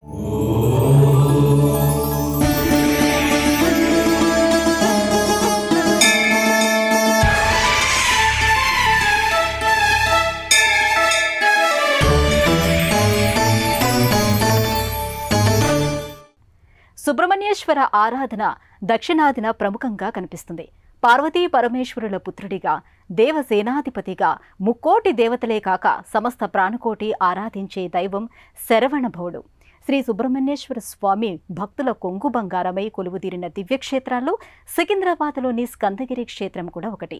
సుబ్రహ్మణ్యేశ్వర ఆరాధన దక్షిణాదిన ప్రముఖంగా కనిపిస్తుంది. పార్వతీ పరమేశ్వరుల పుత్రుడిగా, దేవసేనాధిపతిగా, ముక్కోటి దేవతలే కాక సమస్త ప్రాణకోటి ఆరాధించే దైవం శరవణభవుడు. శ్రీ సుబ్రహ్మణ్యేశ్వర స్వామి భక్తుల కొంగు బంగారమై కొలువుదీరిన దివ్యక్షేత్రాల్లో సికింద్రాబాద్లోని స్కందగిరి క్షేత్రం కూడా ఒకటి.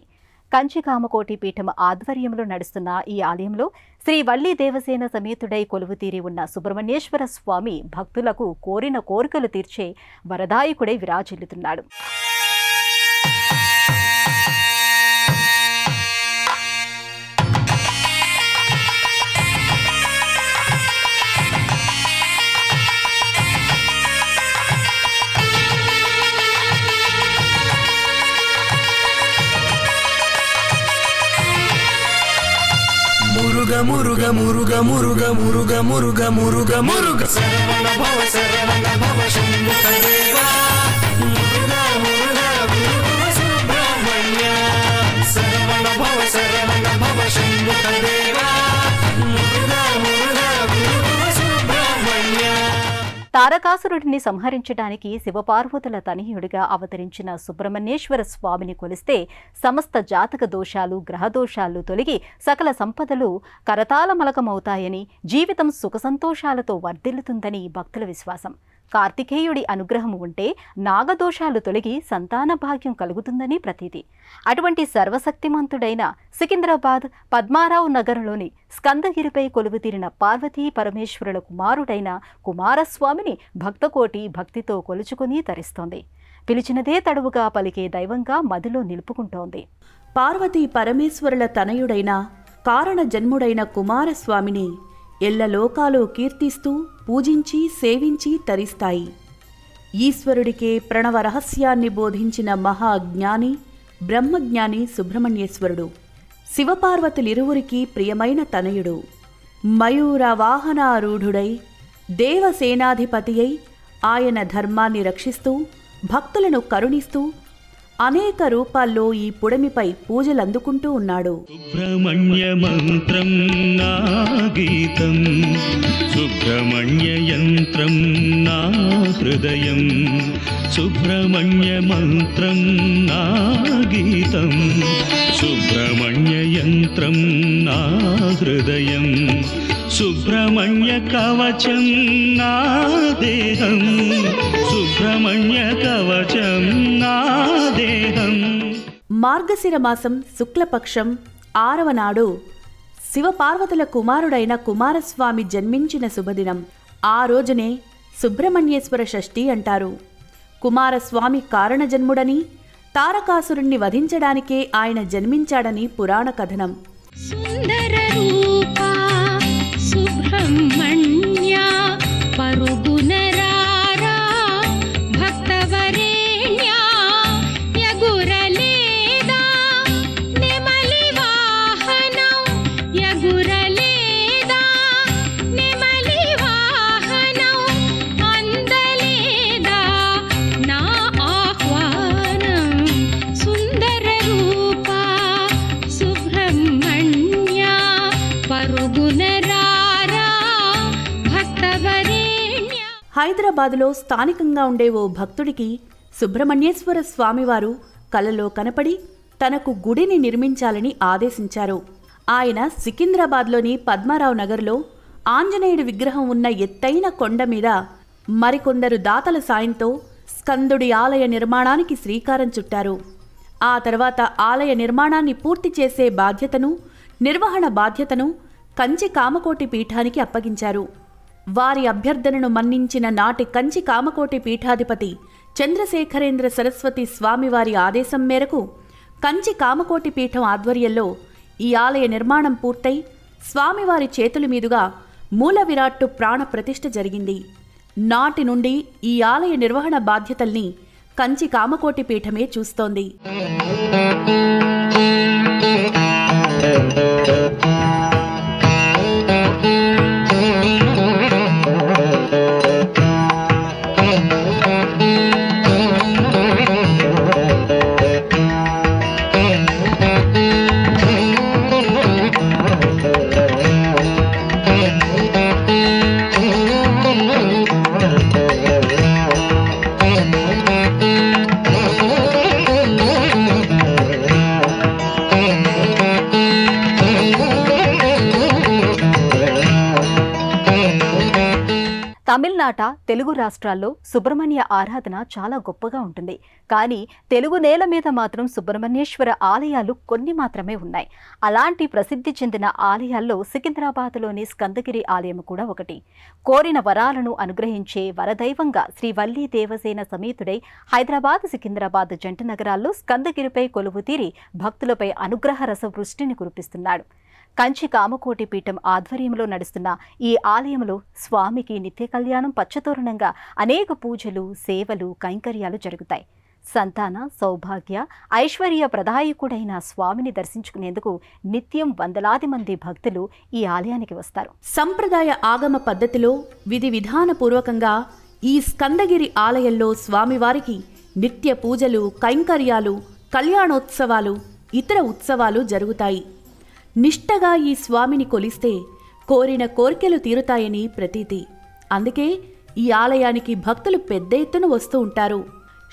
కంచికామకోటి పీఠం ఆధ్వర్యంలో నడుస్తున్న ఈ ఆలయంలో శ్రీ వల్లి దేవసేన సమేతుడై కొలువుతీరి ఉన్న సుబ్రహ్మణ్యేశ్వర స్వామి భక్తులకు కోరిన కోరికలు తీర్చే వరదాయకుడై విరాజిల్లుతున్నాడు. మురుగ మురుగ మురుగ మురుగ మురుగ మురుగ మురుగ మురుగ శరవణ భవ శంభుదేవా మురుగ మురుగ గురు సుబ్రహ్మణ్య శరవణ భవ శంభుదేవా మురుగ మురుగ గురు సుబ్రహ్మణ్య. తారకాసురుడిని సంహరించడానికి శివపార్వతుల తనయుడిగా అవతరించిన సుబ్రహ్మణ్యేశ్వర స్వామిని కొలిస్తే సమస్త జాతక దోషాలు, గ్రహదోషాలు తొలగి సకల సంపదలు కరతాళమలకమవుతాయని, జీవితం సుఖసంతోషాలతో వర్ధిల్లుతుందని భక్తుల విశ్వాసం. కార్తికేయుడి అనుగ్రహం ఉంటే నాగదోషాలు తొలగి సంతాన భాగ్యం కలుగుతుందని ప్రతీతి. అటువంటి సర్వశక్తిమంతుడైన సికింద్రాబాద్ పద్మారావు నగర్లోని స్కందగిరిపై కొలువుతీరిన పార్వతీ పరమేశ్వరుల కుమారుడైన కుమారస్వామిని భక్తకోటి భక్తితో కొలుచుకుని తరిస్తోంది. పిలిచినదే తడువుగా పలికే దైవంగా మదిలో నిలుపుకుంటోంది. పార్వతీ పరమేశ్వరుల తనయుడైన కారణ జన్ముడైన కుమారస్వామిని ఎల్ల లోకాలు కీర్తిస్తూ పూజించి సేవించి తరిస్తాయి. ఈశ్వరుడికే ప్రణవ రహస్యాన్ని బోధించిన మహాజ్ఞాని బ్రహ్మజ్ఞాని సుబ్రహ్మణ్యేశ్వరుడు శివపార్వతులిరువురికి ప్రియమైన తనయుడు. మయూర వాహనారూఢుడై దేవసేనాధిపతి అయి ఆయన ధర్మాన్ని రక్షిస్తూ భక్తులను కరుణిస్తూ అనేక రూపాల్లో ఈ పుడమిపై పూజలందుకుంటూ ఉన్నాడు. సుబ్రహ్మణ్య మంత్రం నా గీతం, సుబ్రహ్మణ్య యంత్రం నా హృదయం, సుబ్రహ్మణ్య మంత్రం నా గీతం, సుబ్రహ్మణ్య యంత్రం నా హృదయం, సుబ్రహ్మణ్య కవచం నా దేహం, సుబ్రహ్మణ్య కవచం నా దేహం. మార్గశిర మాసం శుక్లపక్షం 6వ నాడు శివపార్వతుల కుమారుడైన కుమారస్వామి జన్మించిన శుభదినం. ఆ రోజునే సుబ్రహ్మణ్యేశ్వర షష్ఠి అంటారు. కుమారస్వామి కారణజన్ముడని, తారకాసురుణ్ణి వధించడానికే ఆయన జన్మించాడని పురాణ కథనం. సుందర రూపా సుబ్రహ్మణ్య పరుగునరారా భక్తవరేణ్య యగురలేదా నెమలి వాహనం, యగురలేదా నెమలి వాహనం, అందలేదా నా ఆహ్వానం. సుందర రూపా సుబ్రహ్మణ్య పరుగునరారా భక్తవరేణ్య. హైదరాబాదులో స్థానికంగా ఉండే ఓ భక్తుడికి సుబ్రహ్మణ్యేశ్వర స్వామివారు కలలో కనపడి తనకు గుడిని నిర్మించాలని ఆదేశించారు. ఆయన సికింద్రాబాద్లోని పద్మారావు నగర్లో ఆంజనేయుడి విగ్రహం ఉన్న ఎత్తైన కొండ మీద మరికొందరు దాతల సాయంతో స్కందుడి ఆలయ నిర్మాణానికి శ్రీకారం చుట్టారు. ఆ తర్వాత ఆలయ నిర్మాణాన్ని పూర్తి చేసే బాధ్యతను, నిర్వహణ బాధ్యతను కంచి కామకోటి పీఠానికి అప్పగించారు. వారి అభ్యర్థనను మన్నించిన నాటి కంచి కామకోటి పీఠాధిపతి చంద్రశేఖరేంద్ర సరస్వతి స్వామివారి ఆదేశం మేరకు కంచి కామకోటి పీఠం ఆధ్వర్యంలో ఈ ఆలయ నిర్మాణం పూర్తయి స్వామివారి చేతుల మీదుగా మూల విరాట్టు ప్రాణ ప్రతిష్ఠ జరిగింది. నాటి నుండి ఈ ఆలయ నిర్వహణ బాధ్యతల్ని కంచి కామకోటి పీఠమే చూస్తోంది. తమిళనాట, తెలుగు రాష్ట్రాల్లో సుబ్రహ్మణ్య ఆరాధన చాలా గొప్పగా ఉంటుంది. కానీ తెలుగు నేల మీద మాత్రం సుబ్రహ్మణ్యేశ్వర ఆలయాలు కొన్ని మాత్రమే ఉన్నాయి. అలాంటి ప్రసిద్ధి చెందిన ఆలయాల్లో సికింద్రాబాద్లోని స్కందగిరి ఆలయం కూడా ఒకటి. కోరిన వరాలను అనుగ్రహించే వరదైవంగా శ్రీ వల్లీ దేవసేన సమేతుడై హైదరాబాద్, సికింద్రాబాద్ జంట నగరాల్లో స్కందగిరిపై కొలువు తీరి భక్తులపై అనుగ్రహ రస వృష్టిని కురిపిస్తున్నాడు. కంచి కామకోటి పీఠం ఆధ్వర్యంలో నడుస్తున్న ఈ ఆలయంలో స్వామికి నిత్య కళ్యాణం, పచ్చతోరణంగా అనేక పూజలు, సేవలు, కైంకర్యాలు జరుగుతాయి. సంతాన, సౌభాగ్య, ఐశ్వర్య ప్రదాయకుడైన స్వామిని దర్శించుకునేందుకు నిత్యం వందలాది మంది భక్తులు ఈ ఆలయానికి వస్తారు. సంప్రదాయ ఆగమ పద్ధతిలో విధి విధానపూర్వకంగా ఈ స్కందగిరి ఆలయంలో స్వామివారికి నిత్య పూజలు, కైంకర్యాలు, కళ్యాణోత్సవాలు, ఇతర ఉత్సవాలు జరుగుతాయి. నిష్టగా ఈ స్వామిని కొలిస్తే కోరిన కోర్కెలు తీరుతాయని ప్రతీతి. అందుకే ఈ ఆలయానికి భక్తులు పెద్ద ఎత్తున వస్తూ ఉంటారు.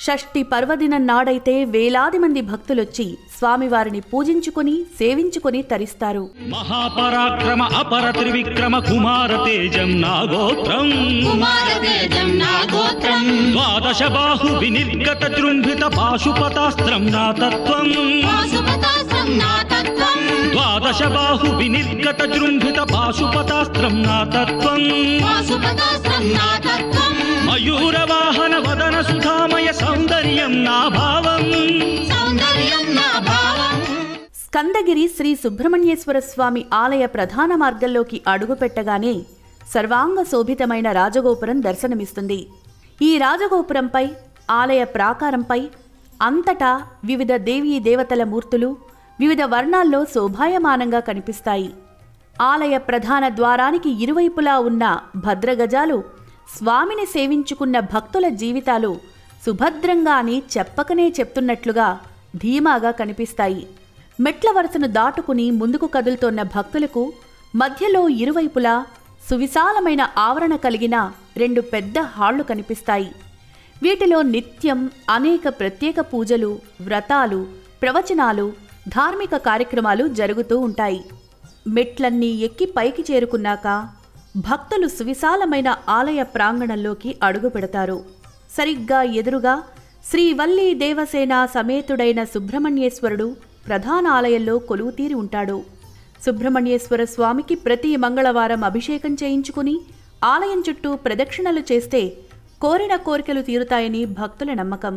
షష్ఠి పర్వదినం నాడైతే వేలాది మంది భక్తులొచ్చి స్వామివారిని పూజించుకుని, సేవించుకుని తరిస్తారు. మహాపరాక్రమ అపర త్రివిక్రమ కుమార తేజం నాగోత్రం ద్వాదశ బాహు వినిర్గత జృంభిత పాశుపతాస్త్రం నాతత్వం ద్వాదశ బాహు వినిర్గత జృంభిత పాశుపతాస్త్రం నాతత్వం మయూర వాహన వదన సుధామయ సౌందర్యం నా భావం. స్కందగిరి శ్రీ సుబ్రహ్మణ్యేశ్వర స్వామి ఆలయ ప్రధాన మార్గంలోకి అడుగుపెట్టగానే సర్వాంగ శోభితమైన రాజగోపురం దర్శనమిస్తుంది. ఈ రాజగోపురంపై, ఆలయ ప్రాకారంపై అంతటా వివిధ దేవీ దేవతల మూర్తులు వివిధ వర్ణాల్లో శోభాయమానంగా కనిపిస్తాయి. ఆలయ ప్రధాన ద్వారానికి ఇరువైపులా ఉన్న భద్రగజాలు స్వామిని సేవించుకున్న భక్తుల జీవితాలు సుభద్రంగా అని చెప్పకనే చెప్తున్నట్లుగా ధీమాగా కనిపిస్తాయి. మెట్ల వరుసను దాటుకుని ముందుకు కదులుతోన్న భక్తులకు మధ్యలో ఇరువైపులా సువిశాలమైన ఆవరణ కలిగిన 2 పెద్ద హాళ్లు కనిపిస్తాయి. వీటిలో నిత్యం అనేక ప్రత్యేక పూజలు, వ్రతాలు, ప్రవచనాలు, ధార్మిక కార్యక్రమాలు జరుగుతూ ఉంటాయి. మెట్లన్నీ ఎక్కి పైకి చేరుకున్నాక భక్తులు సువిశాలమైన ఆలయ ప్రాంగణంలోకి అడుగు పెడతారు. సరిగ్గా ఎదురుగా శ్రీ వల్లీ దేవసేన సమేతుడైన సుబ్రహ్మణ్యేశ్వరుడు ప్రధాన ఆలయంలో కొలువుతీరి ఉంటాడు. సుబ్రహ్మణ్యేశ్వర స్వామికి ప్రతి మంగళవారం అభిషేకం చేయించుకుని ఆలయం చుట్టూ ప్రదక్షిణలు చేస్తే కోరిన కోరికలు తీరుతాయని భక్తుల నమ్మకం.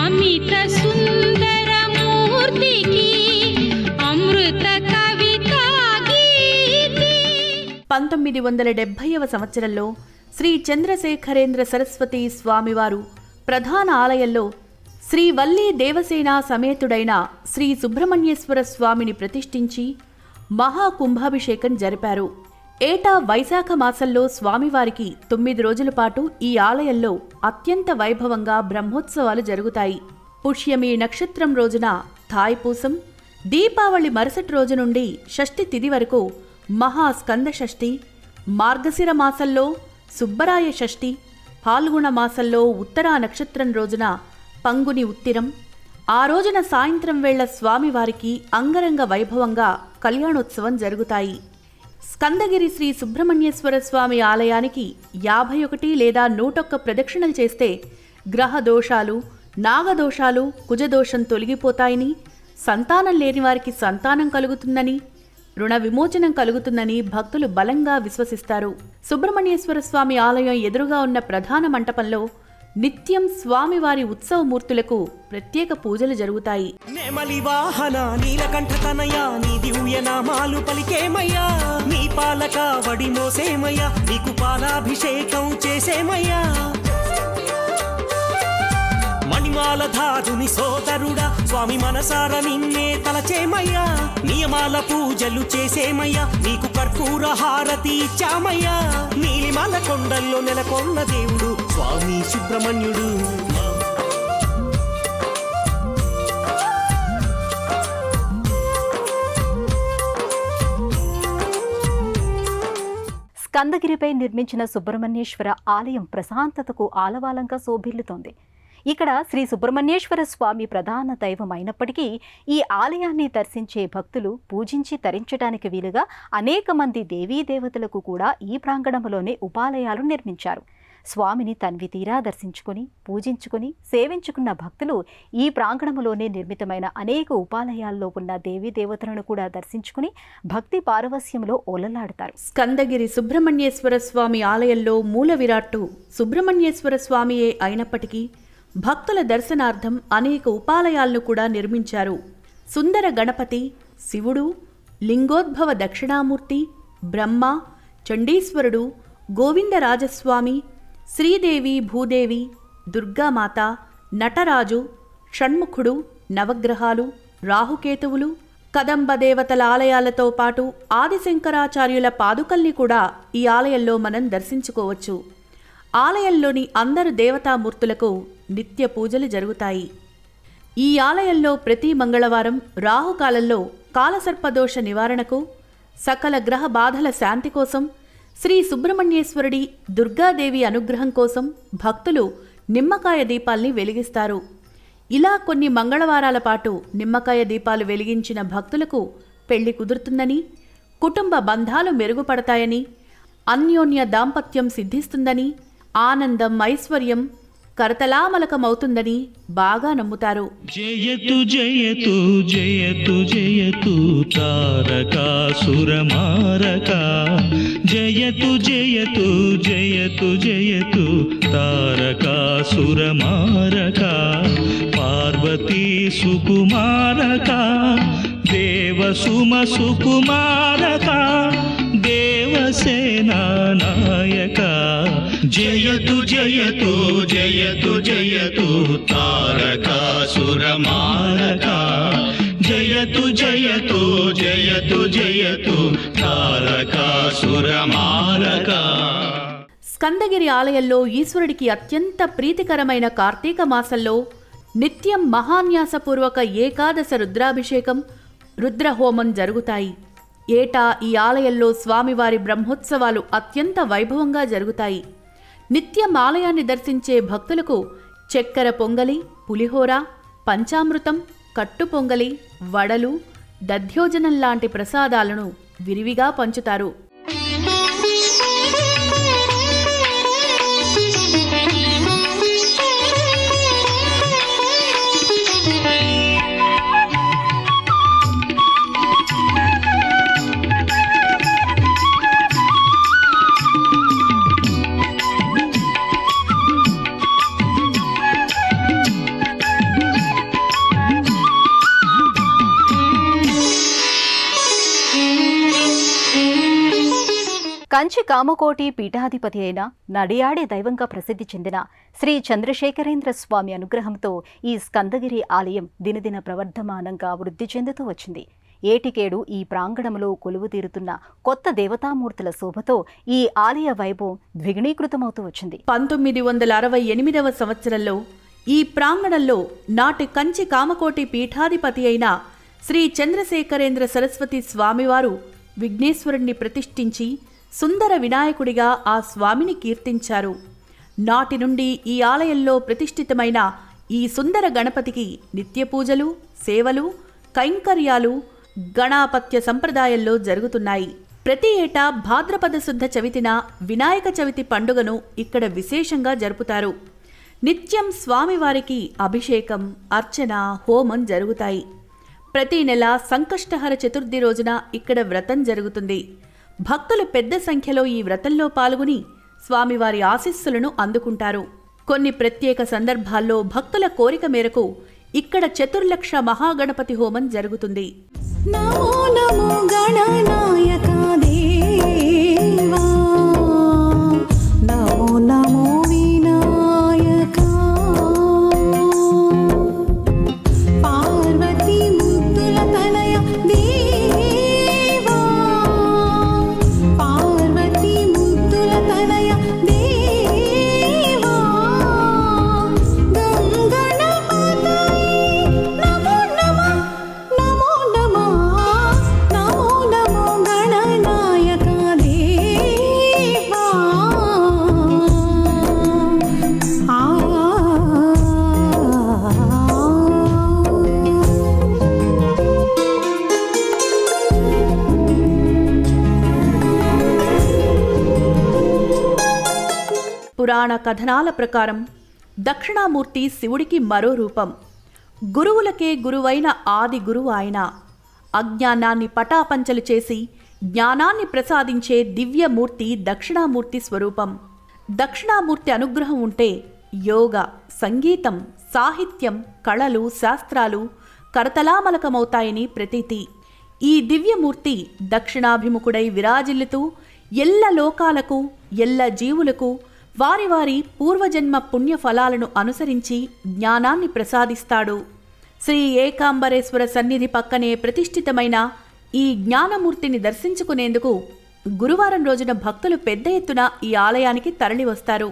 అమిత సుందర మూర్తికి అమృత కవిత 1970వ సంవత్సరంలో శ్రీ చంద్రశేఖరేంద్ర సరస్వతి స్వామివారు ప్రధాన ఆలయంలో శ్రీ వల్లీ దేవసేన సమేతుడైన శ్రీ సుబ్రహ్మణ్యేశ్వర స్వామిని ప్రతిష్ఠించి మహాకుంభాభిషేకం జరిపారు. ఏటా వైశాఖ మాసంలో స్వామివారికి 9 రోజుల పాటు ఈ ఆలయంలో అత్యంత వైభవంగా బ్రహ్మోత్సవాలు జరుగుతాయి. పుష్యమి నక్షత్రం రోజున థాయిపూసం, దీపావళి మరుసటి రోజు నుండి షష్ఠి తిథి వరకు మహాస్కంద షష్ఠి, మార్గశిర మాసంలో సుబ్బరాయ షష్ఠి, పాల్గొన మాసంలో ఉత్తరా నక్షత్రం రోజున పంగుని ఉత్తిరం, ఆ రోజున సాయంత్రం వేళ స్వామివారికి అంగరంగ వైభవంగా కళ్యాణోత్సవం జరుగుతాయి. స్కందగిరి శ్రీ సుబ్రహ్మణ్యేశ్వర స్వామి ఆలయానికి 51 లేదా 101 ప్రదక్షిణలు చేస్తే గ్రహ దోషాలు, నాగదోషాలు, కుజదోషం తొలగిపోతాయని, సంతానం లేని వారికి సంతానం కలుగుతుందని, రుణ విమోచనం కలుగుతుందని భక్తులు బలంగా విశ్వసిస్తారు. సుబ్రహ్మణ్యేశ్వర స్వామి ఆలయం ఎదురుగా ఉన్న ప్రధాన మంటపంలో నిత్యం స్వామివారి ఉత్సవమూర్తులకు ప్రత్యేక పూజలు జరుగుతాయి. నెమలి వాహన నీలకంఠ తనయ నీ దివ్య నామాలు పలికేమయ్యా, నీ పాలక వడి మోసేమయ్యా, నీకు పాలాభిషేకం చేసేమయ్యా. మాలధారుని సోదరుడా స్వామి మనసార నిన్నే తలచేమయ్యా నియమాల పూజలు చేసేమయ్యా నీకు కర్పూర హారతి ఇచ్చామయ్యా నీలిమల కొండల్లో నెలకొన్న దేవుడు స్వామి సుబ్రహ్మణ్యుడు స్కందగిరిపై నిర్మించిన సుబ్రహ్మణ్యేశ్వర ఆలయం ప్రశాంతతకు ఆలవాలంగా శోభిల్లుతోంది. ఇక్కడ శ్రీ సుబ్రహ్మణ్యేశ్వర స్వామి ప్రధాన దైవం అయినప్పటికీ ఈ ఆలయాన్ని దర్శించే భక్తులు పూజించి తరించడానికి వీలుగా అనేక మంది దేవీ దేవతలకు కూడా ఈ ప్రాంగణంలోనే ఉపాలయాలు నిర్మించారు. స్వామిని తన్వి తీరా దర్శించుకుని పూజించుకుని సేవించుకున్న భక్తులు ఈ ప్రాంగణంలోనే నిర్మితమైన అనేక ఉపాలయాల్లో ఉన్న దేవీ దేవతలను కూడా దర్శించుకుని భక్తి పారవస్యంలో ఓలలాడతారు. స్కందగిరి సుబ్రహ్మణ్యేశ్వర స్వామి ఆలయంలో మూల విరాట్టు సుబ్రహ్మణ్యేశ్వర స్వామియే అయినప్పటికీ భక్తుల దర్శనార్థం అనేక ఉపాలయాలను కూడా నిర్మించారు. సుందర గణపతి, శివుడు, లింగోద్భవ దక్షిణామూర్తి, బ్రహ్మ, చండీశ్వరుడు, గోవిందరాజస్వామి, శ్రీదేవి, భూదేవి, దుర్గామాత, నటరాజు, షణ్ముఖుడు, నవగ్రహాలు, రాహుకేతువులు, కదంబ దేవతల ఆలయాలతో పాటు ఆదిశంకరాచార్యుల పాదుకల్ని కూడా ఈ ఆలయంలో మనం దర్శించుకోవచ్చు. ఆలయంలోని అందరు దేవతామూర్తులకు నిత్య పూజలు జరుగుతాయి. ఈ ఆలయంలో ప్రతి మంగళవారం రాహుకాలంలో కాలసర్పదోష నివారణకు, సకల గ్రహ బాధల శాంతి కోసం, శ్రీ సుబ్రహ్మణ్యేశ్వరుడి, దుర్గాదేవి అనుగ్రహం కోసం భక్తులు నిమ్మకాయ దీపాల్ని వెలిగిస్తారు. ఇలా కొన్ని మంగళవారాల పాటు నిమ్మకాయ దీపాలు వెలిగించిన భక్తులకు పెళ్లి కుదురుతుందని, కుటుంబ బంధాలు మెరుగుపడతాయని, అన్యోన్య దాంపత్యం సిద్ధిస్తుందని, ఆనందం, ఐశ్వర్యం కరతలామలకమవుతుందని బాగా నమ్ముతారు. జయతు జయతు జయతు జయతు తారకాసురమారక జయతు జయతు జయతు జయతు తారకాసురమారక పార్వతీ సుకుమారక దేవసుమ సుకుమారక దేవసేనా నాయక జయతు జయతు జయతు జయతు తారకాసురమారక జయతు జయతు జయతు జయతు తారకాసురమారక. స్కందగిరి ఆలయంలో ఈశ్వరుడికి అత్యంత ప్రీతికరమైన కార్తీక మాసంలో నిత్యం మహాన్యాసపూర్వక ఏకాదశ రుద్రాభిషేకం, రుద్రహోమం జరుగుతాయి. ఏటా ఈ ఆలయంలో స్వామివారి బ్రహ్మోత్సవాలు అత్యంత వైభవంగా జరుగుతాయి. నిత్యం ఆలయాన్ని దర్శించే భక్తులకు చక్కెర పొంగలి, పులిహోర, పంచామృతం, కట్టు పొంగలి, వడలు, దధ్యోజనం లాంటి ప్రసాదాలను విరివిగా పంచుతారు. కంచి కామకోటి పీఠాధిపతి అయిన నడియాడే దైవంగా ప్రసిద్ధి చెందిన శ్రీ చంద్రశేఖరేంద్ర స్వామి అనుగ్రహంతో ఈ స్కందగిరి ఆలయం దినదిన ప్రవర్ధమానంగా వృద్ధి చెందుతూ వచ్చింది. ఏటికేడు ఈ ప్రాంగణంలో కొలువు తీరుతున్న కొత్త దేవతామూర్తుల శోభతో ఈ ఆలయ వైభవం ద్విగుణీకృతమవుతూ వచ్చింది. 1968వ సంవత్సరంలో ఈ ప్రాంగణంలో నాటి కంచి కామకోటి పీఠాధిపతి అయిన శ్రీ చంద్రశేఖరేంద్ర సరస్వతి స్వామివారు విఘ్నేశ్వరుణ్ణి ప్రతిష్ఠించి సుందర వినాయకుడిగా ఆ స్వామిని కీర్తించారు. నాటి నుండి ఈ ఆలయంలో ప్రతిష్ఠితమైన ఈ సుందర గణపతికి నిత్య పూజలు, సేవలు, కైంకర్యాలు గణాపత్య సంప్రదాయంలో జరుగుతున్నాయి. ప్రతి ఏటా భాద్రపద శుద్ధ చవితిన వినాయక చవితి పండుగను ఇక్కడ విశేషంగా జరుపుతారు. నిత్యం స్వామివారికి అభిషేకం, అర్చన, హోమం జరుగుతాయి. ప్రతి నెల సంకష్టహర చతుర్థి రోజున ఇక్కడ వ్రతం జరుగుతుంది. భక్తులు పెద్ద సంఖ్యలో ఈ వ్రతంలో పాల్గొని స్వామివారి ఆశీస్సులను అందుకుంటారు. కొన్ని ప్రత్యేక సందర్భాల్లో భక్తుల కోరిక మేరకు ఇక్కడ చతుర్లక్ష మహాగణపతి హోమం జరుగుతుంది. నమో నమో గణనాయక దేవా, నమో నమో వినాయక. పురాణ కథనాల ప్రకారం దక్షిణామూర్తి శివుడికి మరో రూపం. గురువులకే గురువైన ఆది గురువు ఆయన. అజ్ఞానాన్ని పటాపంచలు చేసి జ్ఞానాన్ని ప్రసాదించే దివ్యమూర్తి దక్షిణామూర్తి స్వరూపం. దక్షిణామూర్తి అనుగ్రహం ఉంటే యోగ, సంగీతం, సాహిత్యం, కళలు, శాస్త్రాలు కరతలామలకమవుతాయని ప్రతీతి. ఈ దివ్యమూర్తి దక్షిణాభిముఖుడై విరాజిల్లుతూ ఎల్ల లోకాలకు, ఎల్ల జీవులకు వారి వారి పూర్వజన్మ పుణ్యఫలాలను అనుసరించి జ్ఞానాన్ని ప్రసాదిస్తాడు. శ్రీ ఏకాంబరేశ్వర సన్నిధి పక్కనే ప్రతిష్ఠితమైన ఈ జ్ఞానమూర్తిని దర్శించుకునేందుకు గురువారం రోజున భక్తులు పెద్ద ఎత్తున ఈ ఆలయానికి తరలివస్తారు.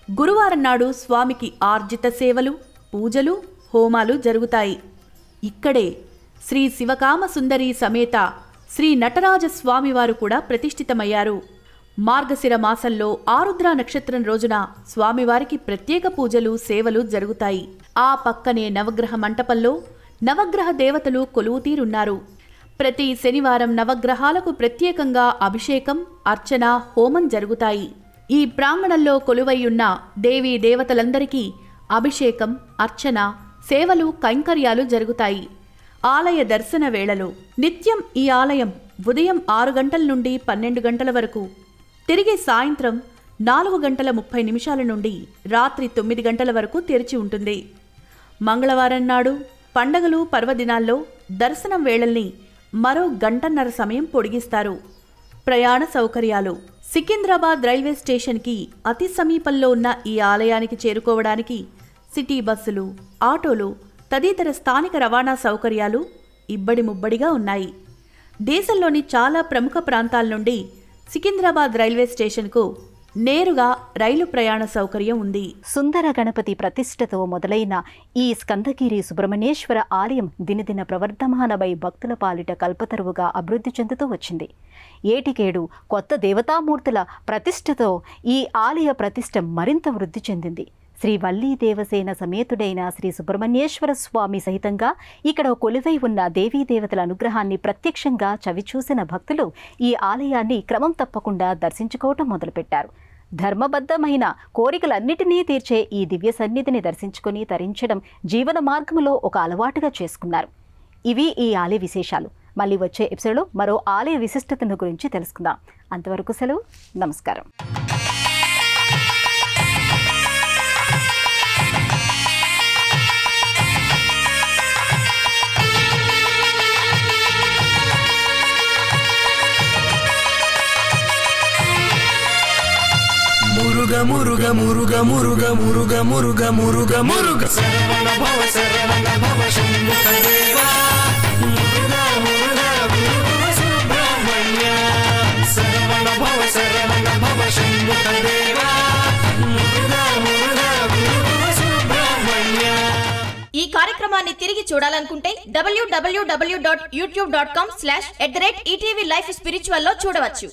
గురువారం నాడు స్వామికి ఆర్జిత సేవలు, పూజలు, హోమాలు జరుగుతాయి. ఇక్కడే శ్రీ శివకామ సుందరి సమేత శ్రీ నటరాజ స్వామివారు కూడా ప్రతిష్ఠితమయ్యారు. మార్గశిర మాసంలో ఆరుద్ర నక్షత్రం రోజున స్వామివారికి ప్రత్యేక పూజలు, సేవలు జరుగుతాయి. ఆ పక్కనే నవగ్రహ మంటపంలో నవగ్రహ దేవతలు కొలువుతీరున్నారు. ప్రతి శనివారం నవగ్రహాలకు ప్రత్యేకంగా అభిషేకం, అర్చన, హోమం జరుగుతాయి. ఈ ప్రాంగణంలో కొలువైయున్న దేవీ దేవతలందరికీ అభిషేకం, అర్చన, సేవలు, కైంకర్యాలు జరుగుతాయి. ఆలయ దర్శన వేళలు నిత్యం ఈ ఆలయం ఉదయం 6 గంటల నుండి 12 గంటల వరకు, తిరిగి సాయంత్రం 4:30 నుండి రాత్రి 9 గంటల వరకు తెరిచి ఉంటుంది. మంగళవారం నాడు, పండగలు, పర్వదినాల్లో దర్శనం వేళల్ని మరో 1.5 గంటల సమయం పొడిగిస్తారు. ప్రయాణ సౌకర్యాలు సికింద్రాబాద్ రైల్వే స్టేషన్కి అతి సమీపంలో ఉన్న ఈ ఆలయానికి చేరుకోవడానికి సిటీ బస్సులు, ఆటోలు తదితర స్థానిక రవాణా సౌకర్యాలు ఇబ్బడి ముబ్బడిగా ఉన్నాయి. దేశంలోని చాలా ప్రముఖ ప్రాంతాల నుండి సికింద్రాబాద్ రైల్వే స్టేషన్కు నేరుగా రైలు ప్రయాణ సౌకర్యం ఉంది. సుందర గణపతి ప్రతిష్టతో మొదలైన ఈ స్కందగిరి సుబ్రహ్మణ్యేశ్వర ఆలయం దినదిన ప్రవర్ధమానమై భక్తుల పాలిట కల్పతరువుగా అభివృద్ధి చెందుతూ వచ్చింది. ఏటికేడు కొత్త దేవతామూర్తుల ప్రతిష్టతో ఈ ఆలయ ప్రతిష్ట మరింత వృద్ధి చెందింది. శ్రీ వల్లీ దేవసేన సమేతుడైన శ్రీ సుబ్రహ్మణ్యేశ్వర స్వామి సహితంగా ఇక్కడ కొలువై ఉన్న దేవీ దేవతల అనుగ్రహాన్ని ప్రత్యక్షంగా చవిచూసిన భక్తులు ఈ ఆలయాన్ని క్రమం తప్పకుండా దర్శించుకోవటం మొదలుపెట్టారు. ధర్మబద్ధమైన కోరికలన్నిటినీ తీర్చే ఈ దివ్య సన్నిధిని దర్శించుకుని తరించడం జీవన మార్గంలో ఒక అలవాటుగా చేసుకున్నారు. ఇవి ఈ ఆలయ విశేషాలు. మళ్ళీ వచ్చే ఎపిసోడ్లో మరో ఆలయ విశిష్టతను గురించి తెలుసుకుందాం. అంతవరకు సెలవు. నమస్కారం. మురుగ మురుగ మురుగ మురుగ మురుగ మురుగ మురుగ మురుగ శరవణ భవ శంభుక దేవా మురుగ మురుగ మురుగ సుబ్రహ్మణ్య శరవణ భవ శంభుక దేవా మురుగ మురుగ మురుగ సుబ్రహ్మణ్య. ఈ కార్యక్రమాన్ని తిరిగి చూడాలనుకుంటే www.youtube.com/@ETV Life Spiritual లో చూడవచ్చు.